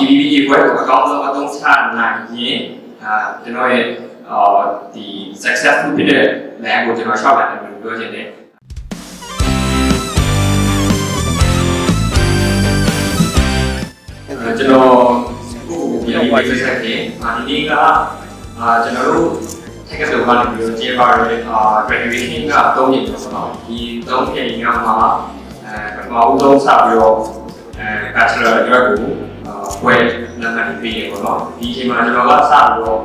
DBB ဘွဲကိုအကောင်းဆုံးအသုံးချနိုင်ရင်ကျွန်တော်ရဲ့ဒီ successful ဖြစ်တဲ့ land ကိုကျွန်တော်ရှောက်လာတယ်လို့ပြောချင်တယ်ကျွန်တော်ကိုပြန်ပြီးဆက်ဆက်တယ်ဒီနေ့ကကျွန်တော်တို့ technical ကနေပြီးတော့ကျေပါရတဲ့ graduation က3နှစ်ပေါ့နော်ဒီ3နှစ်ကမှပထမဦးဆုံးစပြီးတော့bachelor အတွက်ကိုပွဲလက်မှတ်ပေးရပေါ့နော်ဒီအချိန်မှာကျွန်တော်ကစပြီးတော့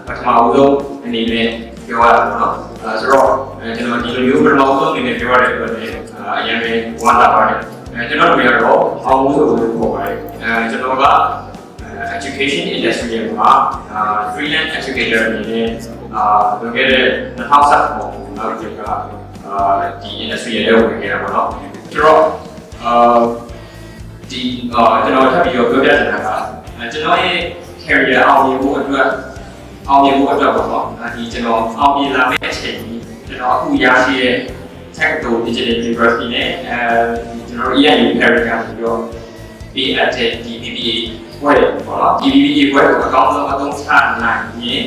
ပထမဦးဆုံးအနေနဲ့ပြောရတာပေါ့နော်ဆိုတော့ကျွန်တော်ဒီလိုမျိုးပထမဦးဆုံးအနေနဲ့ပြောရတဲ့အတွက်လည်းအရင်ကဝမ်းသာပါတယ်ကျွန်တော်တို့ကတော့အောင်မှုဆိုလို့ခေါ်ပါတယ်ကျွန်တော်က education industry မှာfreelance educator အနေနဲ့လွန်ခဲ့တဲ့2010ပေါ့နောက်ကျတော့ဒီ industry ရဲ့ဝင်ခဲ့တာပေါ့နော်ဆိုတော့ဒီကျွန်တော်ထပ်ပြီးတော့ပြောပြချင်တာကကျွန်တော်ရဲ့ career အောင်မြင်ဖို့အတွက်ပေါ့နော်ဒီကျွန်တော်အောင်မြင်လာမယ့်အချိန်ကြီးကျွန်တော်အခုရရှိတဲ့ Technical Digital University နဲ့ကျွန်တော် EIU Paris ကနေပြီးတော့ BAT DBBA ဘွဲပေါ့နော် DBBA ဘွဲကိုအကောင်းဆုံးအသုံးချနိုင်ရင်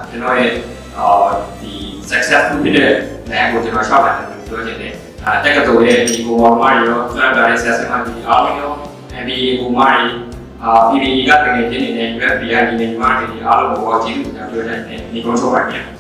ကျွန်တော်ရဲ့ဒီ successful ဖြစ်တဲ့ land ကိုကျွန်တော်ရှောက်လာတယ်လို့ပြောချင်တယ်တက္ကသိုလ်ရဲ့ဒီကိုမာရီရောကျွန်တော်ဒါရဲ့ဆက်စပ်ဒီအားလုံးရော MBA ကိုမာရီPBE ကတကယ်ချင်းနေတဲ့ UFBI ဒီနေမာရီအားလုံးကိုကျေးဇူးတင်ပြောချင်တယ်ဒီကုန်းချုပ်ပါခင်ဗျာ